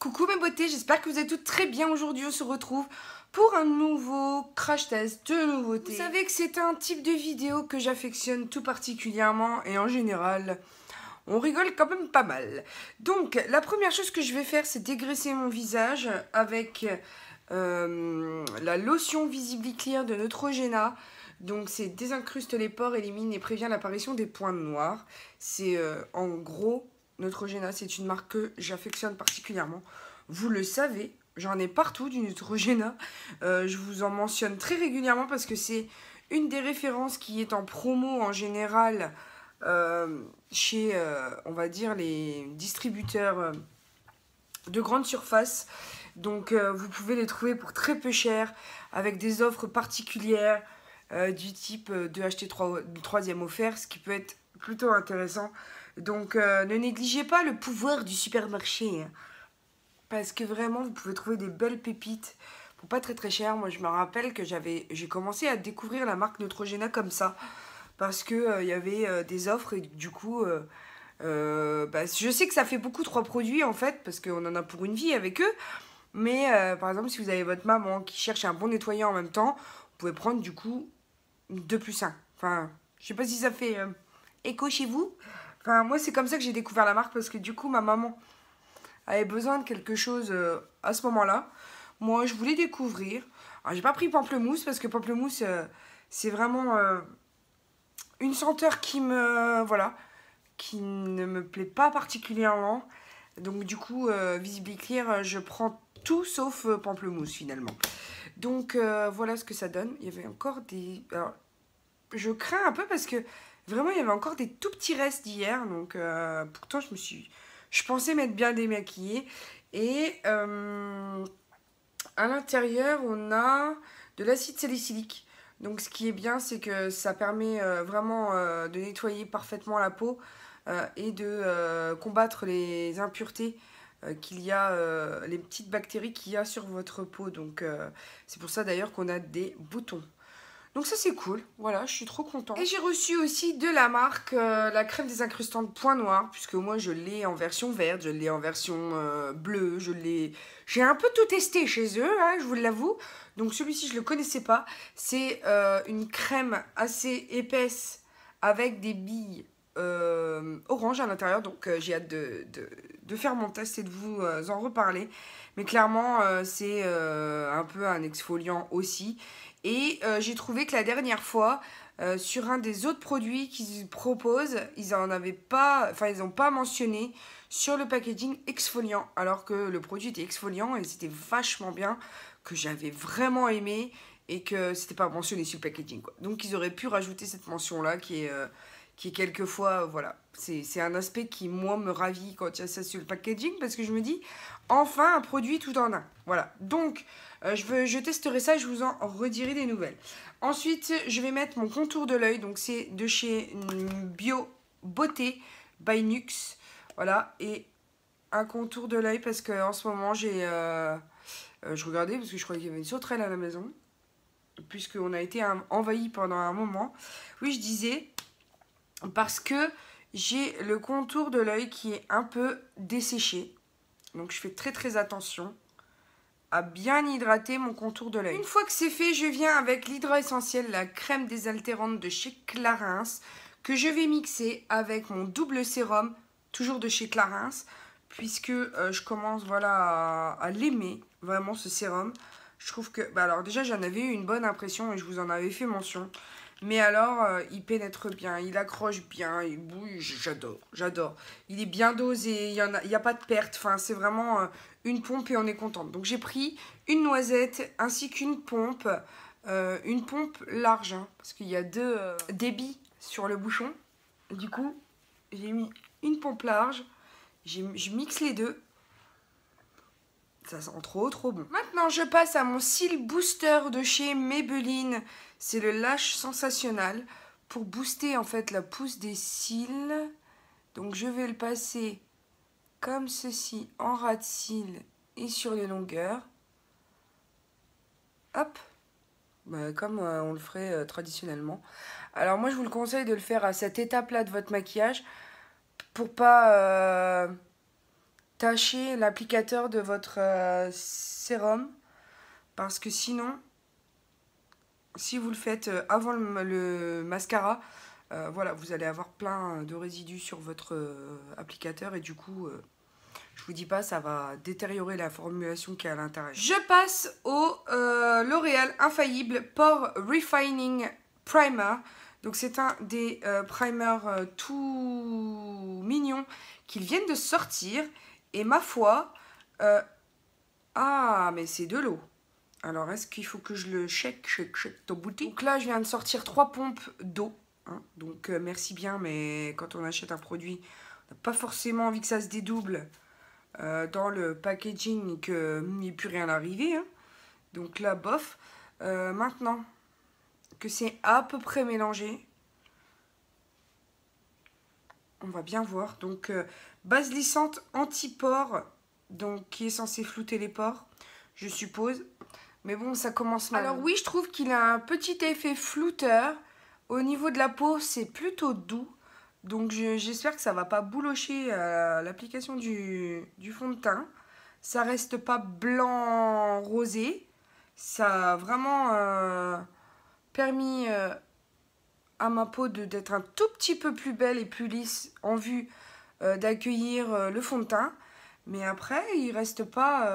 Coucou mes beautés, j'espère que vous êtes toutes très bien. Aujourd'hui on se retrouve pour un nouveau crash test de nouveautés. Vous savez que c'est un type de vidéo que j'affectionne tout particulièrement et en général on rigole quand même pas mal. Donc la première chose que je vais faire, c'est dégraisser mon visage avec la lotion Visibly Clear de Neutrogena. Donc c'est désincruste les pores, élimine et prévient l'apparition des points noirs. C'est en gros Neutrogena, c'est une marque que j'affectionne particulièrement. Vous le savez, j'en ai partout du Neutrogena. Je vous en mentionne très régulièrement parce que c'est une des références qui est en promo en général chez, on va dire, les distributeurs de grande surface. Donc vous pouvez les trouver pour très peu cher, avec des offres particulières du type de acheter 3e offert, ce qui peut être plutôt intéressant. Donc ne négligez pas le pouvoir du supermarché, hein, parce que vraiment vous pouvez trouver des belles pépites pour pas très cher. Moi je me rappelle que j'ai commencé à découvrir la marque Neutrogena comme ça, parce que y avait des offres et du coup je sais que ça fait beaucoup 3 produits en fait, parce qu'on en a pour une vie avec eux. Mais par exemple, si vous avez votre maman qui cherche un bon nettoyant en même temps, vous pouvez prendre du coup 2 plus 1. Enfin, je sais pas si ça fait écho chez vous. Enfin, moi, c'est comme ça que j'ai découvert la marque, parce que du coup, ma maman avait besoin de quelque chose à ce moment-là. Moi, je voulais découvrir. Alors, j'ai pas pris pamplemousse, parce que pamplemousse, c'est vraiment une senteur qui qui ne me plaît pas particulièrement. Donc, du coup, Visibly Clear, je prends tout sauf pamplemousse finalement. Donc, voilà ce que ça donne. Il y avait encore des... Alors, je crains un peu parce que vraiment il y avait encore des tout petits restes d'hier, donc pourtant je pensais m'être bien démaquillée. Et à l'intérieur on a de l'acide salicylique, donc ce qui est bien, c'est que ça permet vraiment de nettoyer parfaitement la peau et de combattre les impuretés qu'il y a, les petites bactéries qu'il y a sur votre peau. Donc c'est pour ça d'ailleurs qu'on a des boutons. Donc ça c'est cool, voilà, je suis trop contente. Et j'ai reçu aussi de la marque la crème désincrustante Point Noir, puisque moi je l'ai en version verte, je l'ai en version bleue, j'ai un peu tout testé chez eux, hein, je vous l'avoue. Donc celui-ci je le connaissais pas, c'est une crème assez épaisse avec des billes orange à l'intérieur, donc j'ai hâte de faire mon test et de vous en reparler. Mais clairement c'est un peu un exfoliant aussi. Et j'ai trouvé que la dernière fois, sur un des autres produits qu'ils proposent, ils n'ont pas mentionné sur le packaging exfoliant, alors que le produit était exfoliant et c'était vachement bien, que j'avais vraiment aimé et que c'était pas mentionné sur le packaging, quoi. Donc ils auraient pu rajouter cette mention-là qui est quelquefois, voilà, c'est un aspect qui, moi, me ravit quand il y a ça sur le packaging, parce que je me dis, enfin, un produit tout en un. Voilà, donc, je testerai ça et je vous en redirai des nouvelles. Ensuite, je vais mettre mon contour de l'œil, donc c'est de chez Bio Beauté by Nux. Voilà, et un contour de l'œil, parce qu'en ce moment, je regardais, parce que je croyais qu'il y avait une sauterelle à la maison, puisqu'on a été envahi pendant un moment. Oui, je disais... parce que j'ai le contour de l'œil qui est un peu desséché. Donc je fais très attention à bien hydrater mon contour de l'œil. Une fois que c'est fait, je viens avec l'Hydra Essentiel, la crème désaltérante de chez Clarins, que je vais mixer avec mon double sérum, toujours de chez Clarins, puisque je commence, voilà, à l'aimer, vraiment, ce sérum. Je trouve que... alors déjà, j'en avais eu une bonne impression et je vous en avais fait mention. Mais alors, il pénètre bien, il accroche bien, il bouille, j'adore. Il est bien dosé, il y a pas de perte, enfin, c'est vraiment une pompe et on est contente. Donc j'ai pris une noisette ainsi qu'une pompe large, hein, parce qu'il y a deux débits sur le bouchon. Du coup, j'ai mis une pompe large, je mixe les deux. Ça sent trop bon. Maintenant, je passe à mon cil booster de chez Maybelline. C'est le Lash Sensationnel pour booster en fait la pousse des cils. Donc, je vais le passer comme ceci en ras de cils et sur les longueurs. Hop. Comme on le ferait traditionnellement. Alors, moi, je vous le conseille de le faire à cette étape-là de votre maquillage pour pas... tâcher l'applicateur de votre sérum. Parce que sinon, si vous le faites avant le mascara, voilà, vous allez avoir plein de résidus sur votre applicateur. Et du coup, je vous dis pas, ça va détériorer la formulation qui est à l'intérieur. Je passe au L'Oréal Infaillible Pore Refining Primer. Donc c'est un des primers tout mignons qu'ils viennent de sortir. Et ma foi, ah mais c'est de l'eau. Alors est-ce qu'il faut que je le check ton boutique. Donc là je viens de sortir 3 pompes d'eau. Hein. Donc merci bien, mais quand on achète un produit, on n'a pas forcément envie que ça se dédouble dans le packaging et qu'il n'y ait plus rien à arriver. Hein. Donc là bof. Maintenant que c'est à peu près mélangé, on va bien voir. Donc base lissante anti-pores, donc qui est censée flouter les pores, je suppose. Mais bon, ça commence mal. Alors oui, je trouve qu'il a un petit effet flouteur. Au niveau de la peau, c'est plutôt doux. Donc j'espère que ça va pas boulocher l'application du fond de teint. Ça reste pas blanc rosé. Ça a vraiment permis à ma peau d'être un tout petit peu plus belle et plus lisse en vue d'accueillir le fond de teint. Mais après, il reste pas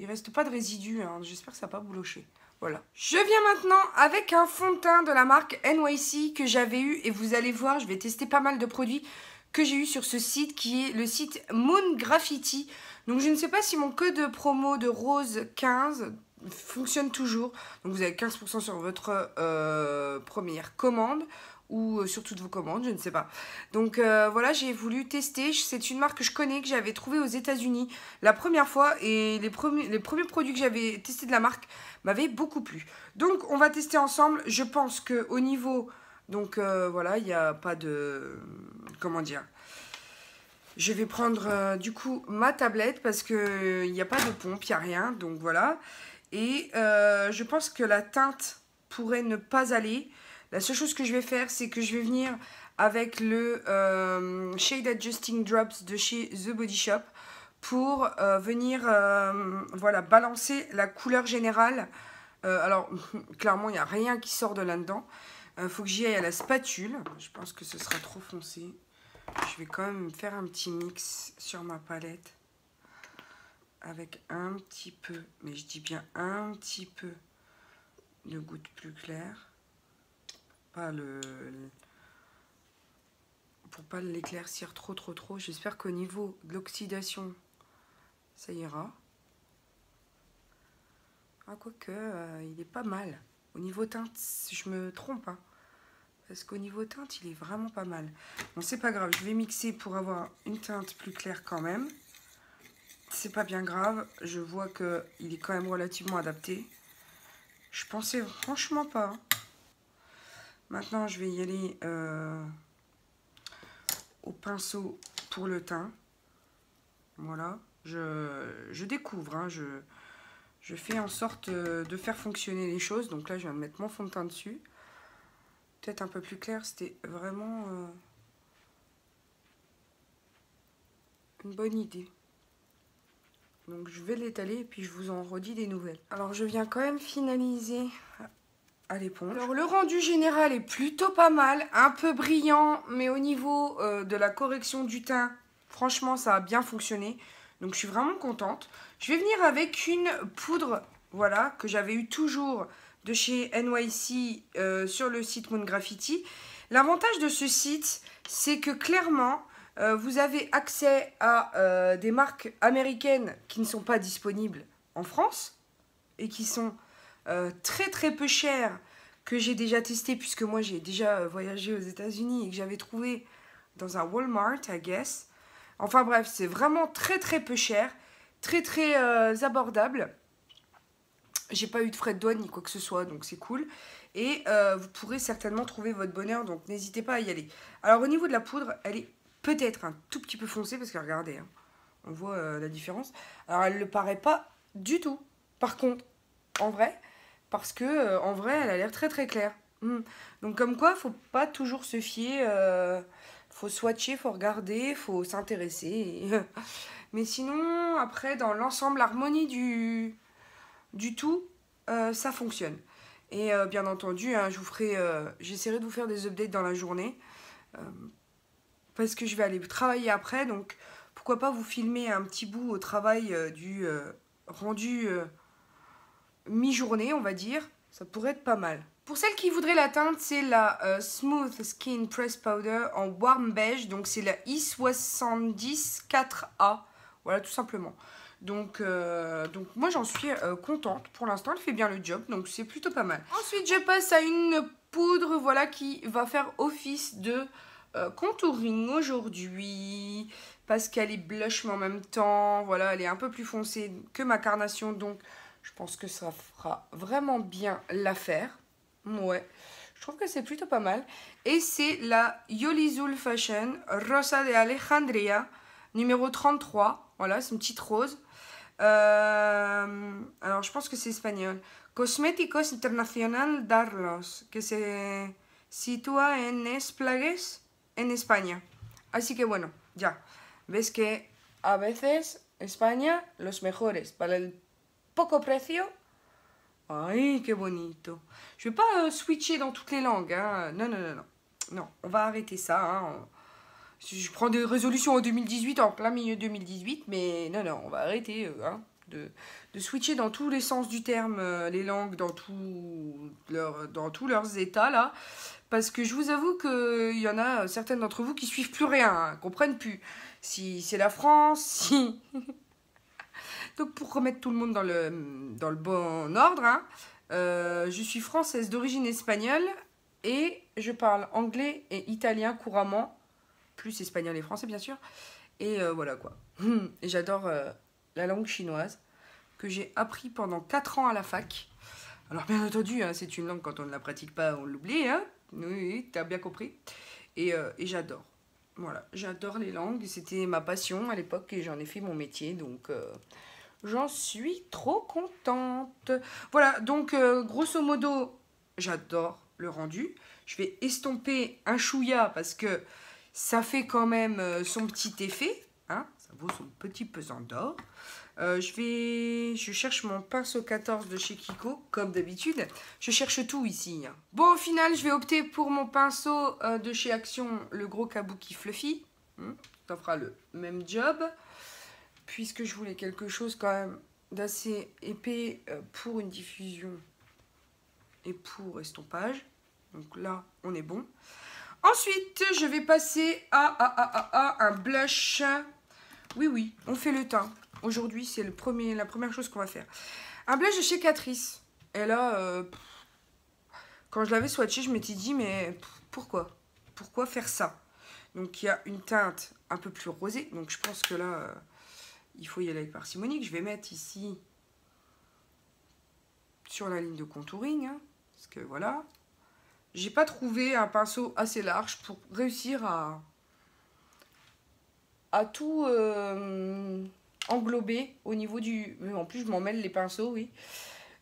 de résidus. Hein. J'espère que ça va pas boulocher. Voilà. Je viens maintenant avec un fond de teint de la marque NYC que j'avais eu. Et vous allez voir, je vais tester pas mal de produits que j'ai eu sur ce site qui est le site Moon Graffiti. Donc je ne sais pas si mon code promo de Rose 15 fonctionne toujours. Donc vous avez 15% sur votre première commande ou sur toutes vos commandes, je ne sais pas. Donc voilà, j'ai voulu tester. C'est une marque que je connais, que j'avais trouvée aux États-Unis la première fois. Et les premiers produits que j'avais testés de la marque m'avaient beaucoup plu. Donc on va tester ensemble. Je pense qu'au niveau... Donc voilà, il n'y a pas de... Comment dire ? Je vais prendre du coup ma tablette parce qu'il n'y a pas de pompe, il n'y a rien. Donc voilà. Et je pense que la teinte pourrait ne pas aller. La seule chose que je vais faire, c'est que je vais venir avec le Shade Adjusting Drops de chez The Body Shop pour venir voilà, balancer la couleur générale. Alors, clairement, il n'y a rien qui sort de là-dedans. Il faut que j'y aille à la spatule. Je pense que ce sera trop foncé. Je vais quand même faire un petit mix sur ma palette avec un petit peu, mais je dis bien un petit peu de gouttes plus claires. Pas pour pas l'éclaircir trop. J'espère qu'au niveau de l'oxydation, ça ira. Ah, quoique, il est pas mal. Au niveau teinte, je me trompe, hein. Parce qu'au niveau teinte, il est vraiment pas mal. Bon, c'est pas grave, je vais mixer pour avoir une teinte plus claire quand même. C'est pas bien grave, je vois qu'il est quand même relativement adapté. Je pensais franchement pas. Maintenant, je vais y aller au pinceau pour le teint. Voilà, je découvre, hein, je fais en sorte de faire fonctionner les choses. Donc là, je viens de mettre mon fond de teint dessus. Peut-être un peu plus clair, c'était vraiment une bonne idée. Donc je vais l'étaler et puis je vous en redis des nouvelles. Alors je viens quand même finaliser à l'éponge. Alors le rendu général est plutôt pas mal, un peu brillant, mais au niveau de la correction du teint, franchement ça a bien fonctionné. Donc je suis vraiment contente. Je vais venir avec une poudre, voilà, que j'avais eu toujours de chez NYC sur le site Moon Graffiti. L'avantage de ce site, c'est que clairement, vous avez accès à des marques américaines qui ne sont pas disponibles en France et qui sont très peu chères, que j'ai déjà testé puisque moi j'ai déjà voyagé aux États-Unis et que j'avais trouvé dans un Walmart, I guess. Enfin bref, c'est vraiment très peu cher, très abordable. J'ai pas eu de frais de douane ni quoi que ce soit, donc c'est cool. Et vous pourrez certainement trouver votre bonheur, donc n'hésitez pas à y aller. Alors au niveau de la poudre, elle est peut-être un tout petit peu foncée, parce que regardez, hein, on voit la différence. Alors elle ne le paraît pas du tout, par contre, en vrai, parce que en vrai, elle a l'air très claire. Donc comme quoi, faut pas toujours se fier, faut swatcher, faut regarder, faut s'intéresser. Mais sinon, après, dans l'ensemble, l'harmonie du tout, ça fonctionne. Et bien entendu, hein, j'essaierai de vous faire des updates dans la journée. euh, Parce que je vais aller travailler après. Donc, pourquoi pas vous filmer un petit bout au travail du rendu mi-journée, on va dire. Ça pourrait être pas mal. Pour celles qui voudraient la teinte, c'est la Smooth Skin Press Powder en warm beige. Donc c'est la I70 4A. Voilà, tout simplement. Donc moi j'en suis contente. Pour l'instant, elle fait bien le job. Donc c'est plutôt pas mal. Ensuite, je passe à une poudre, voilà, qui va faire office de contouring aujourd'hui. Parce qu'elle est blush, mais en même temps, voilà, elle est un peu plus foncée que ma carnation. Donc je pense que ça fera vraiment bien l'affaire. Ouais, je trouve que c'est plutôt pas mal. Et c'est la Yolizul Fashion Rosa de Alejandría, numéro 33. Voilà, c'est une petite rose. Alors, je pense que c'est espagnol. Cosméticos Internacional Darlos, que se sitúa en Esplagues, en España. Así que bueno, ya. Ves que a veces España, los mejores. Para el poco precio. Ay, qué bonito. Je vais pas switcher dans toutes les langues. Hein. Non, non, non, non. Non, on va arrêter ça. Hein. Je prends des résolutions en 2018, en plein milieu 2018, mais non, non, on va arrêter hein, de switcher dans tous les sens du terme, les langues, dans tous leurs états, là. Parce que je vous avoue qu'il y en a certaines d'entre vous qui suivent plus rien, hein, comprennent plus. Si c'est la France, si... Donc pour remettre tout le monde dans le bon ordre, hein, je suis française d'origine espagnole et je parle anglais et italien couramment, plus espagnol et français bien sûr. Et voilà quoi. Et j'adore la langue chinoise que j'ai appris pendant 4 ans à la fac. Alors bien entendu, hein, c'est une langue quand on ne la pratique pas, on l'oublie. Hein. Oui, t'as bien compris. Et j'adore. Voilà, j'adore les langues. C'était ma passion à l'époque et j'en ai fait mon métier. Donc... j'en suis trop contente. Voilà, donc grosso modo, j'adore le rendu. Je vais estomper un chouïa parce que ça fait quand même son petit effet. Hein, ça vaut son petit pesant d'or. Je cherche mon pinceau 14 de chez Kiko, comme d'habitude. Je cherche tout ici. Hein. Bon, au final, je vais opter pour mon pinceau de chez Action, le gros Kabuki Fluffy. Ça fera le même job. Puisque je voulais quelque chose quand même d'assez épais pour une diffusion et pour estompage. Donc là, on est bon. Ensuite, je vais passer à un blush. Oui, oui, on fait le teint. Aujourd'hui, c'est la première chose qu'on va faire. Un blush de chez Catrice. Et là, quand je l'avais swatché, je m'étais dit, mais pourquoi? Pourquoi faire ça? Donc, il y a une teinte un peu plus rosée. Donc, je pense que là... il faut y aller avec parcimonie, que je vais mettre ici sur la ligne de contouring. Hein, parce que voilà. J'ai pas trouvé un pinceau assez large pour réussir à tout englober au niveau du... En plus, je m'en mêle les pinceaux, oui.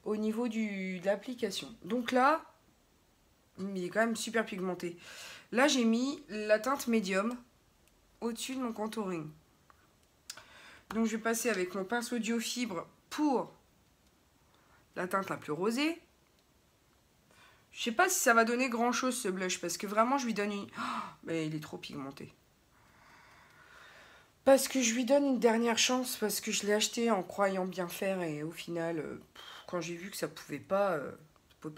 Au niveau de l'application. Donc là, il est quand même super pigmenté. Là, j'ai mis la teinte médium au-dessus de mon contouring. Donc je vais passer avec mon pinceau Duo Fibre pour la teinte la plus rosée. Je sais pas si ça va donner grand chose ce blush parce que vraiment je lui donne une... Oh, mais il est trop pigmenté. Parce que je lui donne une dernière chance parce que je l'ai acheté en croyant bien faire et au final, quand j'ai vu que ça pouvait pas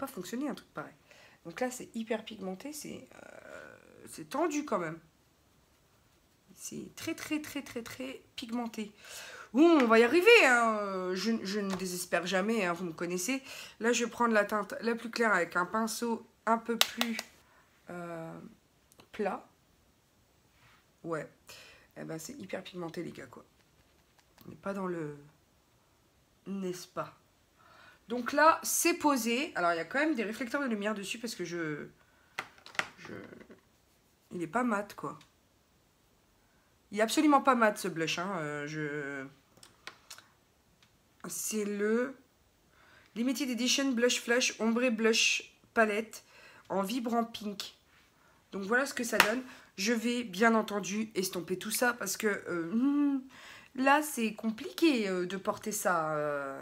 fonctionner un truc pareil. Donc là c'est hyper pigmenté, c'est tendu quand même. C'est très pigmenté. Bon, on va y arriver, hein. Je ne désespère jamais, hein, vous me connaissez. Là, je vais prendre la teinte la plus claire avec un pinceau un peu plus plat. Ouais, eh ben, c'est hyper pigmenté, les gars, quoi. On n'est pas dans le... N'est-ce pas? Donc là, c'est posé. Alors, il y a quand même des réflecteurs de lumière dessus parce que il n'est pas mat, quoi. Il est absolument pas mat, ce blush, hein. C'est le Limited Edition Blush Flush Ombre Blush Palette en vibrant pink. Donc voilà ce que ça donne. Je vais bien entendu estomper tout ça parce que Là, c'est compliqué de porter ça.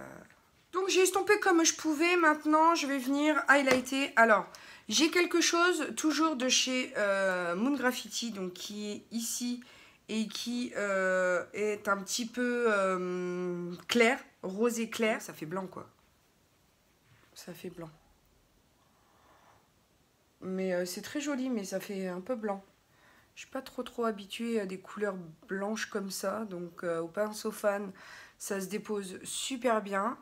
Donc, j'ai estompé comme je pouvais. Maintenant, je vais venir highlighter. Alors, j'ai quelque chose toujours de chez Moon Graffiti, donc qui est ici et qui est un petit peu clair, rosé clair. Ça fait blanc, quoi. Ça fait blanc. Mais c'est très joli, mais ça fait un peu blanc. Je suis pas trop habituée à des couleurs blanches comme ça. Donc au pinceau fan, ça se dépose super bien.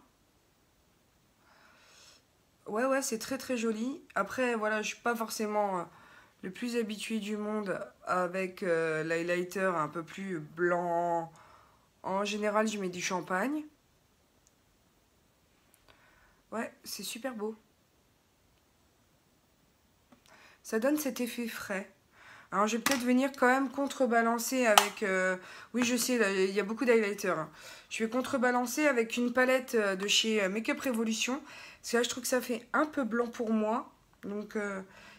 Ouais, c'est très joli. Après, voilà, je suis pas forcément le plus habitué du monde avec l'highlighter un peu plus blanc. En général, je mets du champagne. Ouais, c'est super beau. Ça donne cet effet frais. Alors, je vais peut-être venir quand même contrebalancer avec... oui, je sais, là, il y a beaucoup d'highlighters. Hein. Je vais contrebalancer avec une palette de chez Makeup Revolution. Parce que là, je trouve que ça fait un peu blanc pour moi. Donc,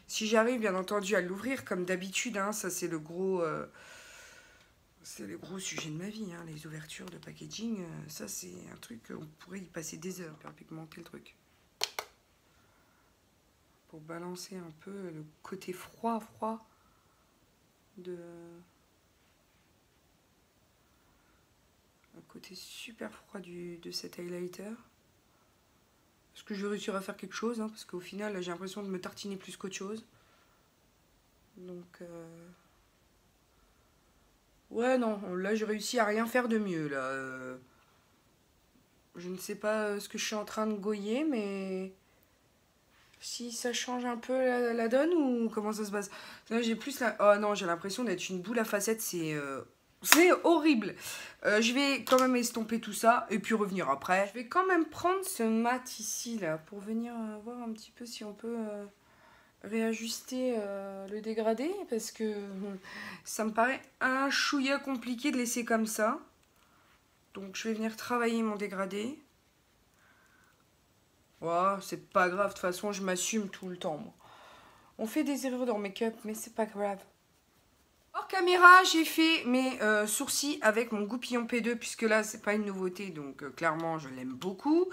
si j'arrive, bien entendu, à l'ouvrir, comme d'habitude, hein, ça, c'est le gros... c'est le gros sujet de ma vie, hein, les ouvertures de packaging. Ça, c'est un truc, on pourrait y passer des heures, perpétuellement. Quel truc. Pour balancer un peu le côté froid de... Le côté super froid de cet highlighter. Est-ce que je vais réussir à faire quelque chose, hein, parce qu'au final, j'ai l'impression de me tartiner plus qu'autre chose. Donc... Ouais, non, là, j'ai réussi à rien faire de mieux, là. Je ne sais pas ce que je suis en train de goyer, mais... Si ça change un peu la donne, ou comment ça se passe? Là, j'ai plus la... Oh non, j'ai l'impression d'être une boule à facettes, c'est horrible. Je vais quand même estomper tout ça et puis revenir après. Je vais quand même prendre ce mat ici là pour venir voir un petit peu si on peut réajuster le dégradé parce que ça me paraît un chouïa compliqué de laisser comme ça. Donc je vais venir travailler mon dégradé. Oh, c'est pas grave, de toute façon je m'assume tout le temps moi. On fait des erreurs dans le make-up mais c'est pas grave. Hors caméra, j'ai fait mes sourcils avec mon goupillon P2 puisque là, c'est pas une nouveauté, donc clairement, je l'aime beaucoup.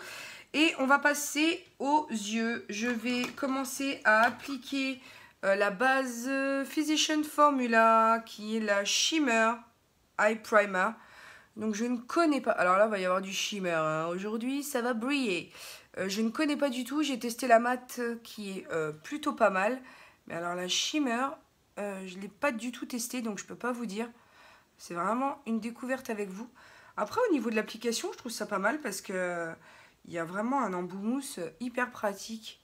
Et on va passer aux yeux. Je vais commencer à appliquer la base Physician Formula qui est la Shimmer Eye Primer. Donc je ne connais pas. Alors là, il va y avoir du shimmer. Hein. Aujourd'hui, ça va briller. Je ne connais pas du tout. J'ai testé la mat qui est plutôt pas mal. Mais alors la shimmer... je ne l'ai pas du tout testé, donc je ne peux pas vous dire. C'est vraiment une découverte avec vous. Après, au niveau de l'application, je trouve ça pas mal parce que il y a vraiment un embout mousse hyper pratique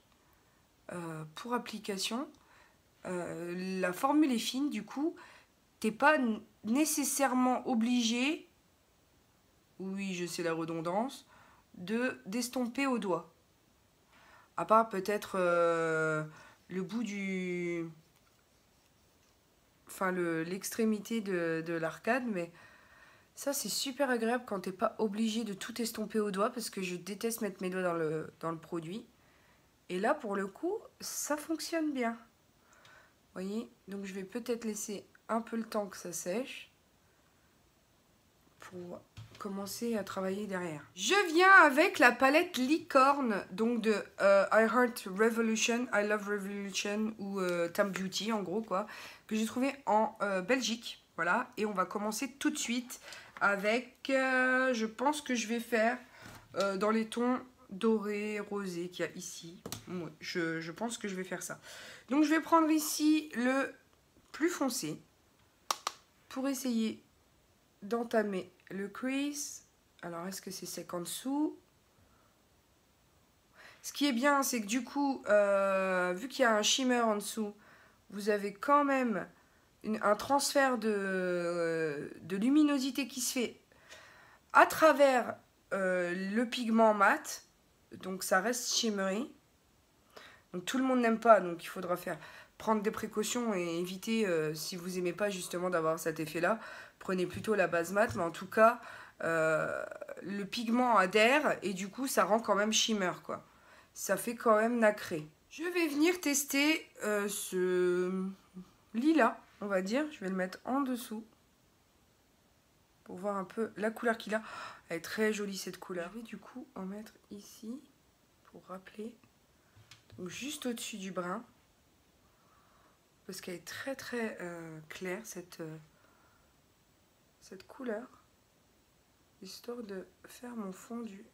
pour application. La formule est fine, du coup, t'es pas nécessairement obligé, oui, je sais la redondance, d'estomper au doigt. À part peut-être le bout du... Enfin, l'extrémité de l'arcade, mais ça, c'est super agréable quand t'es pas obligé de tout estomper au doigt, parce que je déteste mettre mes doigts dans le produit. Et là, pour le coup, ça fonctionne bien. Vous voyez? Donc, je vais peut-être laisser un peu le temps que ça sèche pour commencer à travailler derrière. Je viens avec la palette Licorne, donc de I Heart Revolution, I Love Revolution ou Tam Beauty en gros quoi, que j'ai trouvé en Belgique, voilà. Et on va commencer tout de suite avec, je pense que je vais faire dans les tons dorés, rosés qu'il y a ici. Ouais, je pense que je vais faire ça. Donc je vais prendre ici le plus foncé pour essayer d'entamer le crease. Alors, est-ce que c'est sec en dessous? Ce qui est bien, c'est que du coup, vu qu'il y a un shimmer en dessous, vous avez quand même un transfert de luminosité qui se fait à travers le pigment mat. Donc, ça reste shimmery. Donc, tout le monde n'aime pas, donc il faudra prendre des précautions et éviter, si vous n'aimez pas justement d'avoir cet effet-là, prenez plutôt la base mat, mais en tout cas, le pigment adhère et du coup, ça rend quand même shimmer, quoi. Ça fait quand même nacré. Je vais venir tester ce lilas, on va dire. Je vais le mettre en dessous. pour voir un peu la couleur qu'il a. Elle est très jolie cette couleur. Je vais du coup en mettre ici pour rappeler. Donc juste au-dessus du brun. Parce qu'elle est très très claire cette couleur. Histoire de faire mon fondu.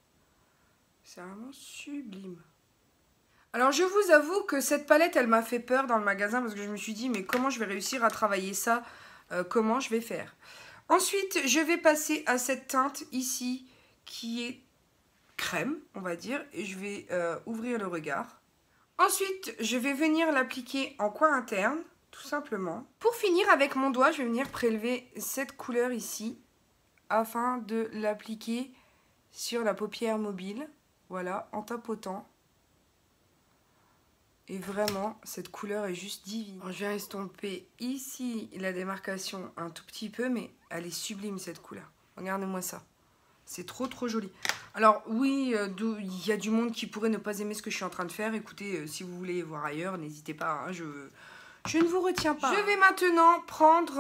C'est vraiment sublime. Alors je vous avoue que cette palette elle m'a fait peur dans le magasin parce que je me suis dit mais comment je vais réussir à travailler ça, comment je vais faire. Ensuite je vais passer à cette teinte ici qui est crème on va dire et je vais ouvrir le regard. Ensuite je vais venir l'appliquer en coin interne tout simplement. Pour finir avec mon doigt je vais venir prélever cette couleur ici afin de l'appliquer sur la paupière mobile, voilà en tapotant. Et vraiment, cette couleur est juste divine. Alors, je viens estomper ici la démarcation un tout petit peu, mais elle est sublime cette couleur. Regardez-moi ça. C'est trop trop joli. Alors oui, il y a du monde qui pourrait ne pas aimer ce que je suis en train de faire. Écoutez, si vous voulez voir ailleurs, n'hésitez pas. Hein, je ne vous retiens pas. Je vais maintenant prendre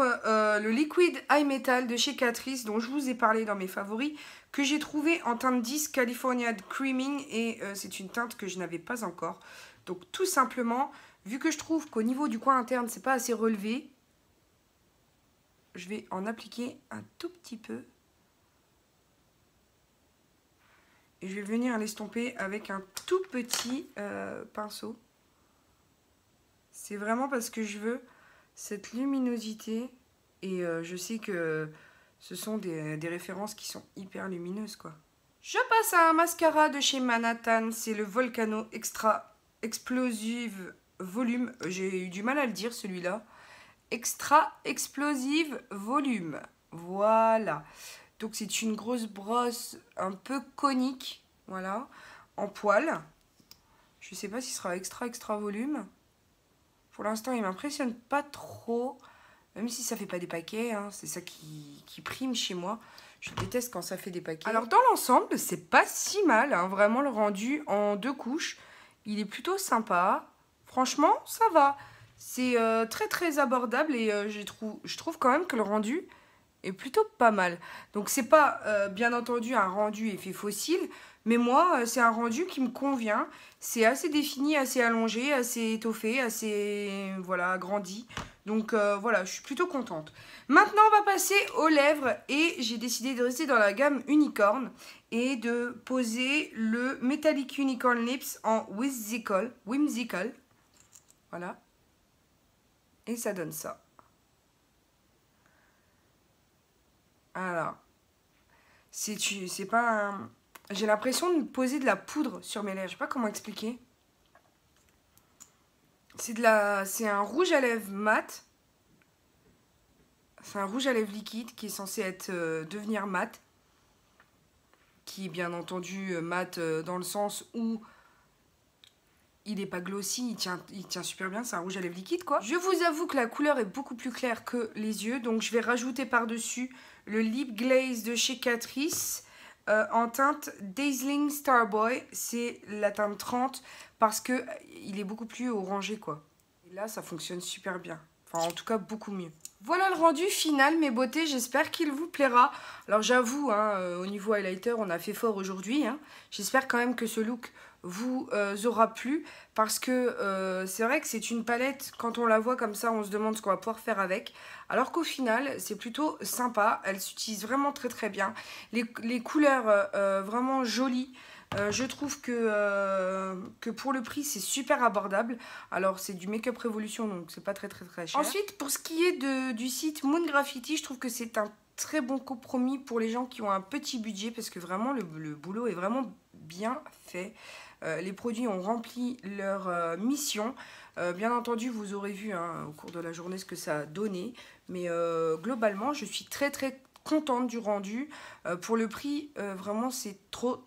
le Liquid Eye Metal de chez Catrice, dont je vous ai parlé dans mes favoris, que j'ai trouvé en teinte 10 California Creaming. Et c'est une teinte que je n'avais pas encore. Donc tout simplement, vu que je trouve qu'au niveau du coin interne, c'est pas assez relevé, je vais en appliquer un tout petit peu. Et je vais venir l'estomper avec un tout petit pinceau. C'est vraiment parce que je veux cette luminosité. Et je sais que ce sont des références qui sont hyper lumineuses, quoi. Je passe à un mascara de chez Manhattan. C'est le Volcano Extra Explosive Volume. J'ai eu du mal à le dire, celui-là. Extra Explosive Volume. Voilà. Donc, c'est une grosse brosse un peu conique. Voilà. En poil. Je ne sais pas si ce sera extra volume. Pour l'instant, il ne m'impressionne pas trop. Même si ça fait pas des paquets. Hein, c'est ça qui prime chez moi. Je déteste quand ça fait des paquets. Alors, dans l'ensemble, c'est pas si mal. Hein, vraiment, le rendu en 2 couches. Il est plutôt sympa. Franchement, ça va. C'est très très abordable et je trouve quand même que le rendu est plutôt pas mal. Donc c'est pas bien entendu un rendu effet fossile, mais moi c'est un rendu qui me convient. C'est assez défini, assez allongé, assez étoffé, assez voilà agrandi. Donc voilà, je suis plutôt contente. Maintenant on va passer aux lèvres et j'ai décidé de rester dans la gamme Unicorn et de poser le Metallic Unicorn Lips en Whimsical. Voilà. Et ça donne ça. Alors, c'est pas un... J'ai l'impression de poser de la poudre sur mes lèvres. Je sais pas comment expliquer. C'est un rouge à lèvres mat. C'est un rouge à lèvres liquide qui est censé être devenir mat. Qui est bien entendu mat dans le sens où il n'est pas glossy, il tient super bien, c'est un rouge à lèvres liquide quoi. Je vous avoue que la couleur est beaucoup plus claire que les yeux, donc je vais rajouter par-dessus le Lip Glaze de chez Catrice en teinte Dazzling Starboy. C'est la teinte 30 parce que il est beaucoup plus orangé quoi. Et là ça fonctionne super bien, enfin en tout cas beaucoup mieux. Voilà le rendu final mes beautés, j'espère qu'il vous plaira. Alors j'avoue, hein, au niveau highlighter on a fait fort aujourd'hui, hein. J'espère quand même que ce look vous aura plu parce que c'est vrai que c'est une palette, quand on la voit comme ça on se demande ce qu'on va pouvoir faire avec, alors qu'au final c'est plutôt sympa, elle s'utilise vraiment très très bien, les couleurs vraiment jolies. Je trouve que pour le prix c'est super abordable. Alors c'est du Make Up Revolution donc c'est pas très cher. Ensuite pour ce qui est du site Moon Graffiti, je trouve que c'est un très bon compromis pour les gens qui ont un petit budget parce que vraiment le boulot est vraiment bien fait. Les produits ont rempli leur mission. Bien entendu, vous aurez vu hein, au cours de la journée ce que ça a donné. Mais globalement, je suis très très contente du rendu. Pour le prix, vraiment, c'est trop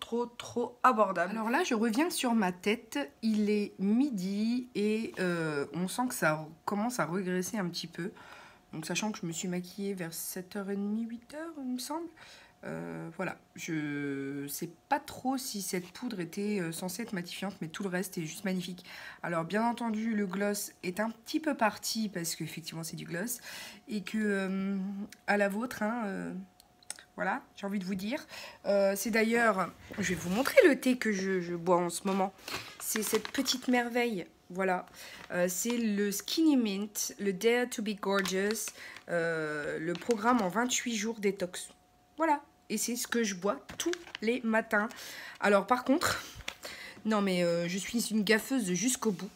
abordable. Alors là, je reviens sur ma tête. Il est midi et on sent que ça commence à regresser un petit peu. Donc sachant que je me suis maquillée vers 7h30, 8h, il me semble. Voilà, je sais pas trop si cette poudre était censée être matifiante, mais tout le reste est juste magnifique. Alors bien entendu, le gloss est un petit peu parti parce qu'effectivement c'est du gloss et que à la vôtre, hein, Voilà, j'ai envie de vous dire. C'est d'ailleurs, je vais vous montrer le thé que je bois en ce moment. C'est cette petite merveille. Voilà, c'est le Skinny Mint, le Dare to be Gorgeous, le programme en 28 jours détox. Voilà, et c'est ce que je bois tous les matins. Alors par contre, non mais je suis une gaffeuse jusqu'au bout.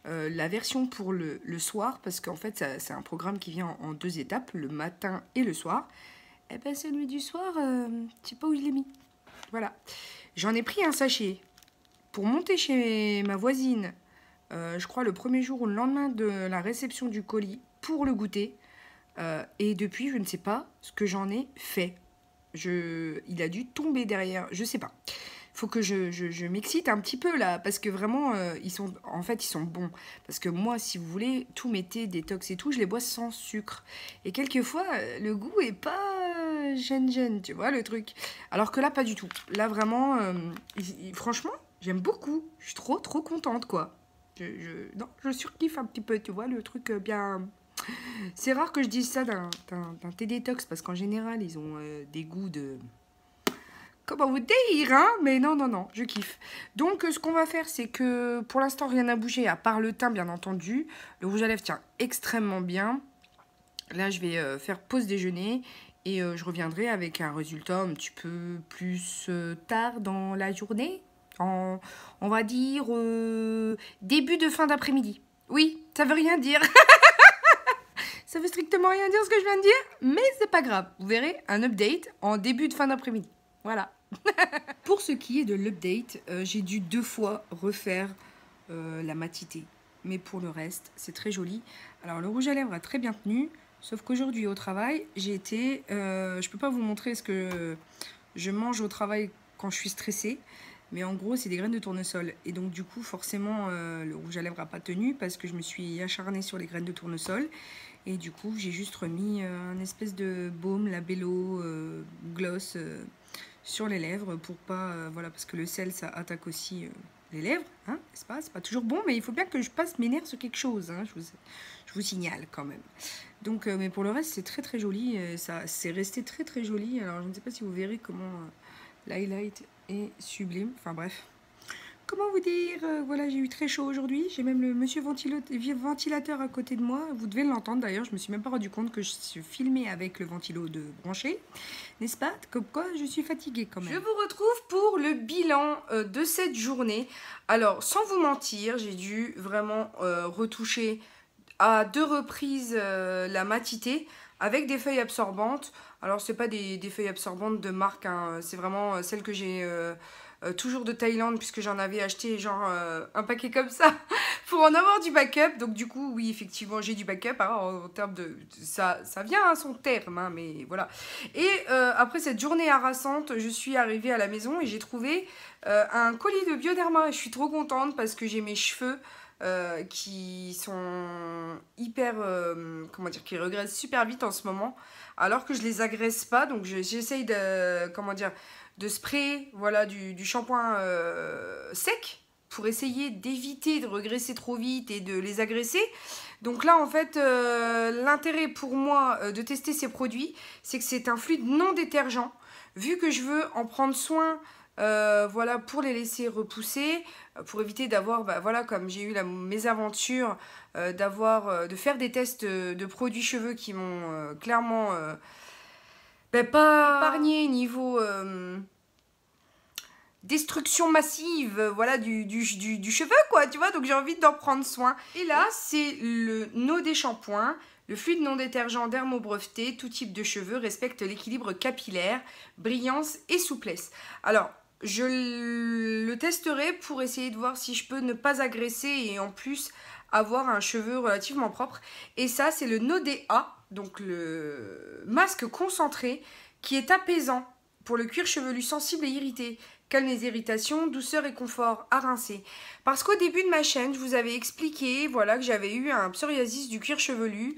La version pour le soir, parce qu'en fait c'est un programme qui vient en 2 étapes, le matin et le soir. Et ben celui du soir, je sais pas où je l'ai mis. Voilà, j'en ai pris un sachet pour monter chez ma voisine, je crois le premier jour ou le lendemain de la réception du colis pour le goûter. Et depuis, je ne sais pas ce que j'en ai fait. Il a dû tomber derrière, je sais pas. Faut que je m'excite un petit peu là, parce que vraiment, ils sont bons. Parce que moi, si vous voulez, tous mes thés détox et tout, je les bois sans sucre. Et quelquefois, le goût est pas jeune, tu vois, le truc. Alors que là, pas du tout. Là, vraiment, franchement, j'aime beaucoup. Je suis trop contente, quoi. Non, je surkiffe un petit peu, tu vois, le truc bien... C'est rare que je dise ça d'un thé détox, parce qu'en général, ils ont des goûts de... Comment vous dire, hein? Mais non, je kiffe. Donc, ce qu'on va faire, c'est que pour l'instant, rien n'a bougé, à part le teint, bien entendu. Le rouge à lèvres tient extrêmement bien. Là, je vais faire pause déjeuner et je reviendrai avec un résultat un petit peu plus tard dans la journée. On va dire début de fin d'après-midi. Oui, ça veut rien dire. Ça veut strictement rien dire ce que je viens de dire, mais c'est pas grave. Vous verrez un update en début de fin d'après-midi. Voilà. Pour ce qui est de l'update, j'ai dû 2 fois refaire la matité. Mais pour le reste, c'est très joli. Alors le rouge à lèvres a très bien tenu, sauf qu'aujourd'hui au travail, j'ai été... je peux pas vous montrer ce que je mange au travail quand je suis stressée. Mais en gros, c'est des graines de tournesol. Et donc du coup, forcément, le rouge à lèvres n'a pas tenu parce que je me suis acharnée sur les graines de tournesol. Et du coup, j'ai juste remis un espèce de baume, labello, gloss... sur les lèvres pour pas voilà, parce que le sel ça attaque aussi les lèvres, hein, n'est-ce pas? C'est pas toujours bon, mais il faut bien que je passe mes nerfs sur quelque chose, hein, je vous signale quand même. Donc mais pour le reste c'est très joli, ça c'est resté très joli. Alors je ne sais pas si vous verrez comment l'highlight est sublime, enfin bref. Comment vous dire, voilà, j'ai eu très chaud aujourd'hui. J'ai même le monsieur ventilateur à côté de moi. Vous devez l'entendre d'ailleurs. Je me suis même pas rendu compte que je suis filmée avec le ventilo de branché. N'est-ce pas? Comme quoi, je suis fatiguée quand même. Je vous retrouve pour le bilan de cette journée. Alors, sans vous mentir, j'ai dû vraiment retoucher à 2 reprises la matité avec des feuilles absorbantes. Alors, c'est pas des feuilles absorbantes de marque, hein. C'est vraiment celles que j'ai... toujours de Thaïlande, puisque j'en avais acheté genre un paquet comme ça pour en avoir du backup. Donc du coup, oui, effectivement, j'ai du backup, hein, en termes de... Ça vient à son terme, hein, mais voilà. Et après cette journée harassante, je suis arrivée à la maison et j'ai trouvé un colis de Bioderma. Et je suis trop contente parce que j'ai mes cheveux qui sont hyper... comment dire, qui regressent super vite en ce moment, alors que je les agresse pas. Donc j'essaye de... comment dire, de spray, voilà, du shampoing sec pour essayer d'éviter de regresser trop vite et de les agresser. Donc là, en fait, l'intérêt pour moi de tester ces produits, c'est que c'est un fluide non détergent. Vu que je veux en prendre soin, voilà, pour les laisser repousser, pour éviter d'avoir, bah, voilà, comme j'ai eu la mésaventure de faire des tests de produits cheveux qui m'ont clairement... ben, pas épargné niveau destruction massive, voilà, du cheveu, quoi, tu vois. Donc j'ai envie d'en prendre soin. Et là, c'est le No-D shampoing, le fluide non détergent dermo-breveté, tout type de cheveux, respecte l'équilibre capillaire, brillance et souplesse. Alors, je le testerai pour essayer de voir si je peux ne pas agresser et en plus avoir un cheveu relativement propre. Et ça, c'est le No-D A, donc le masque concentré qui est apaisant pour le cuir chevelu sensible et irrité, calme les irritations, douceur et confort à rincer. Parce qu'au début de ma chaîne, je vous avais expliqué voilà, que j'avais eu un psoriasis du cuir chevelu,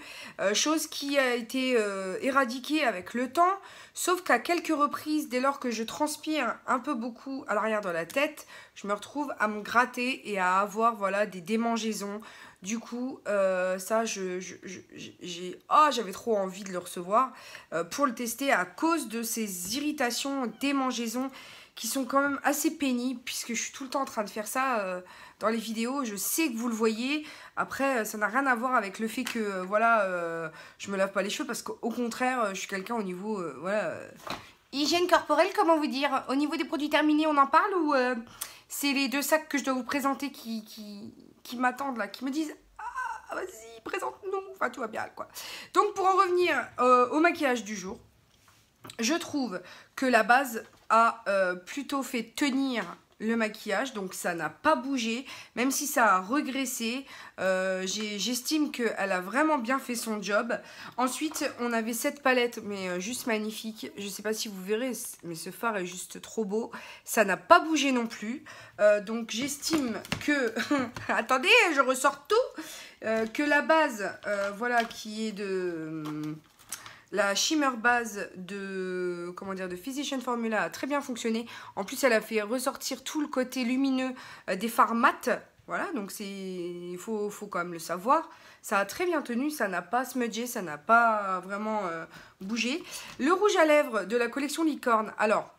chose qui a été éradiquée avec le temps, sauf qu'à quelques reprises, dès lors que je transpire un peu beaucoup à l'arrière de la tête, je me retrouve à me gratter et à avoir voilà, des démangeaisons. Du coup, ça, j'avais trop envie de le recevoir pour le tester à cause de ces irritations, démangeaisons qui sont quand même assez pénibles puisque je suis tout le temps en train de faire ça dans les vidéos. Je sais que vous le voyez. Après, ça n'a rien à voir avec le fait que voilà, je me lave pas les cheveux parce qu'au contraire, je suis quelqu'un au niveau voilà, hygiène corporelle, comment vous dire. Au niveau des produits terminés, on en parle ou c'est les 2 sacs que je dois vous présenter qui m'attendent là, qui me disent ah vas-y présente-nous, enfin tout va bien quoi. Donc pour en revenir au maquillage du jour, je trouve que la base a plutôt fait tenir le maquillage, donc ça n'a pas bougé, même si ça a régressé. J'estime qu'elle a vraiment bien fait son job. Ensuite, on avait cette palette, mais juste magnifique. Je ne sais pas si vous verrez, mais ce fard est juste trop beau. Ça n'a pas bougé non plus. Donc j'estime que... Attendez, je ressors tout. Que la base, voilà, qui est de... La shimmer base de, comment dire, de Physician Formula a très bien fonctionné. En plus, elle a fait ressortir tout le côté lumineux des fards mat. Voilà, donc il faut quand même le savoir. Ça a très bien tenu, ça n'a pas smudgé, ça n'a pas vraiment bougé. Le rouge à lèvres de la collection Licorne. Alors,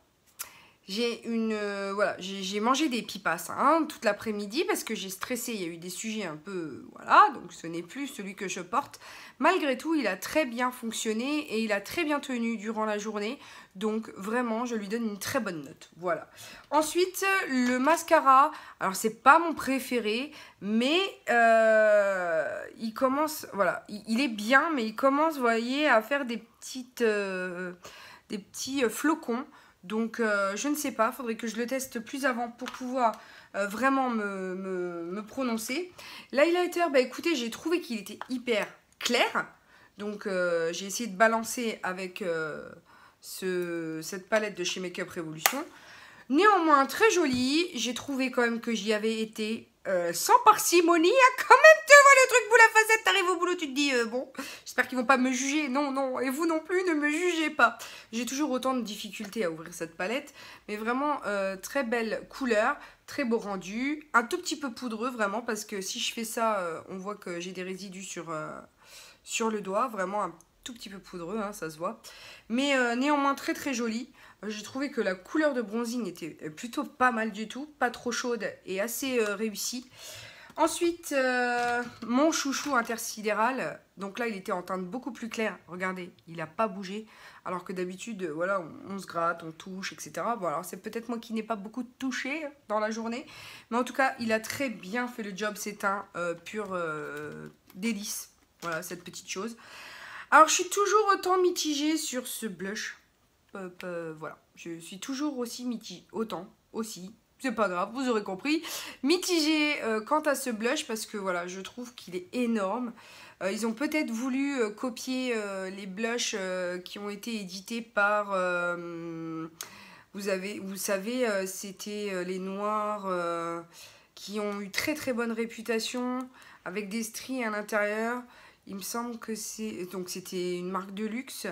voilà, j'ai mangé des pipas hein, toute l'après-midi parce que j'ai stressé, il y a eu des sujets un peu, voilà, donc ce n'est plus celui que je porte. Malgré tout, il a très bien fonctionné et il a très bien tenu durant la journée, donc vraiment, je lui donne une très bonne note, voilà. Ensuite, le mascara, alors c'est pas mon préféré, mais il commence, voilà, il est bien, mais il commence, vous voyez, à faire des petits flocons. Donc, je ne sais pas, il faudrait que je le teste plus avant pour pouvoir vraiment me prononcer. L'highlighter, bah écoutez, j'ai trouvé qu'il était hyper clair. Donc, j'ai essayé de balancer avec cette palette de chez Makeup Revolution. Néanmoins, très joli. J'ai trouvé quand même que j'y avais été sans parcimonie. Quand même, tu vois le truc boule à facette, t'arrives au boulot, tu te dis, bon, j'espère qu'ils vont pas me juger. Non, non, et vous non plus, ne me jugez pas. J'ai toujours autant de difficultés à ouvrir cette palette. Mais vraiment, très belle couleur, très beau rendu. Un tout petit peu poudreux, vraiment, parce que si je fais ça, on voit que j'ai des résidus sur le doigt. Vraiment un tout petit peu poudreux, hein, ça se voit. Mais néanmoins, très très joli. J'ai trouvé que la couleur de bronzing était plutôt pas mal du tout, pas trop chaude et assez réussie. Ensuite, mon chouchou intersidéral, donc là il était en teinte beaucoup plus claire, regardez, il n'a pas bougé, alors que d'habitude, voilà, on se gratte, on touche, etc. Bon, alors c'est peut-être moi qui n'ai pas beaucoup touché dans la journée, mais en tout cas, il a très bien fait le job, c'est un pur délice, voilà, cette petite chose. Alors, je suis toujours autant mitigée sur ce blush. Voilà, je suis toujours aussi mitigée, c'est pas grave, vous aurez compris, mitigée quant à ce blush parce que voilà, je trouve qu'il est énorme. Ils ont peut-être voulu copier les blushs qui ont été édités par, vous savez, c'était les noirs qui ont eu très très bonne réputation avec des stries à l'intérieur. Il me semble que c'était une marque de luxe.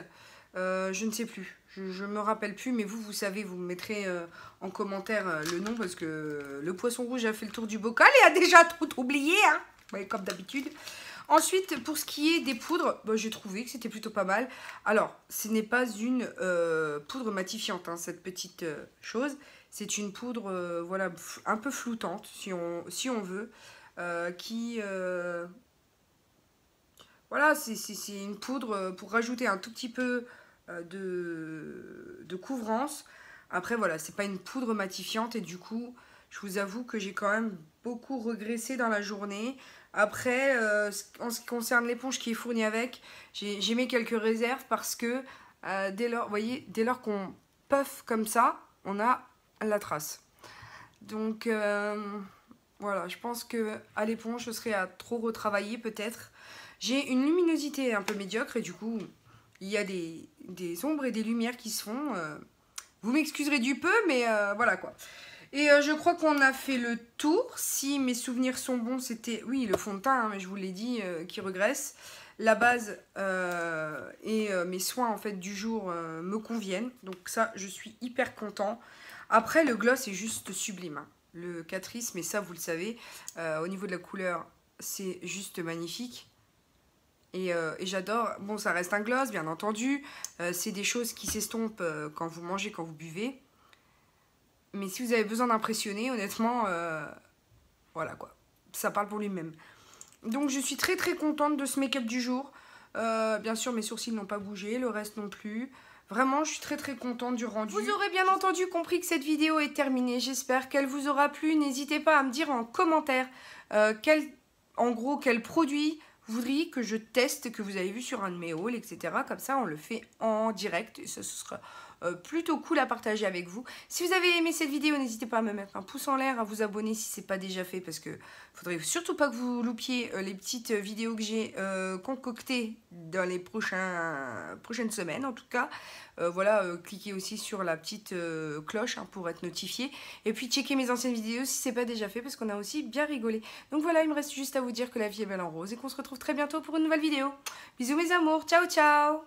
Je ne sais plus, je me rappelle plus, mais vous savez, vous me mettrez en commentaire le nom parce que le poisson rouge a fait le tour du bocal et a déjà tout oublié, hein, ouais, comme d'habitude. Ensuite, pour ce qui est des poudres, bah, j'ai trouvé que c'était plutôt pas mal. Alors, ce n'est pas une poudre matifiante, hein, cette petite chose. C'est une poudre, voilà, un peu floutante, si on veut, qui... Voilà, c'est une poudre pour rajouter un tout petit peu de couvrance. Après, voilà, c'est pas une poudre matifiante et du coup, je vous avoue que j'ai quand même beaucoup régressé dans la journée. Après, en ce qui concerne l'éponge qui est fournie avec, j'ai mis quelques réserves parce que dès lors, vous voyez, dès lors qu'on puff comme ça, on a la trace. Donc, voilà, je pense que à l'éponge, ce serait à trop retravailler peut-être. J'ai une luminosité un peu médiocre et du coup, il y a des ombres et des lumières qui se font. Vous m'excuserez du peu, mais voilà quoi. Et je crois qu'on a fait le tour. Si mes souvenirs sont bons, c'était, oui, le fond de teint, hein, mais je vous l'ai dit, qui regresse. La base et mes soins en fait du jour me conviennent. Donc ça, je suis hyper content. Après, le gloss est juste sublime, hein. Le Catrice, mais ça, vous le savez, au niveau de la couleur, c'est juste magnifique. Et j'adore. Bon, ça reste un gloss, bien entendu. C'est des choses qui s'estompent quand vous mangez, quand vous buvez. Mais si vous avez besoin d'impressionner, honnêtement, voilà quoi. Ça parle pour lui-même. Donc je suis très très contente de ce make-up du jour. Bien sûr, mes sourcils n'ont pas bougé, le reste non plus. Vraiment, je suis très très contente du rendu. Vous aurez bien entendu compris que cette vidéo est terminée. J'espère qu'elle vous aura plu. N'hésitez pas à me dire en commentaire en gros quel produit vous voudriez que je teste, que vous avez vu sur un de mes hauls, etc. Comme ça, on le fait en direct et ça, ce sera plutôt cool à partager avec vous. Si vous avez aimé cette vidéo, n'hésitez pas à me mettre un pouce en l'air, à vous abonner si ce n'est pas déjà fait, parce que faudrait surtout pas que vous loupiez les petites vidéos que j'ai concoctées dans les prochaines semaines, en tout cas. Voilà, cliquez aussi sur la petite cloche hein, pour être notifié. Et puis checkez mes anciennes vidéos si ce n'est pas déjà fait, parce qu'on a aussi bien rigolé. Donc voilà, il me reste juste à vous dire que la vie est belle en rose et qu'on se retrouve très bientôt pour une nouvelle vidéo. Bisous mes amours, ciao ciao!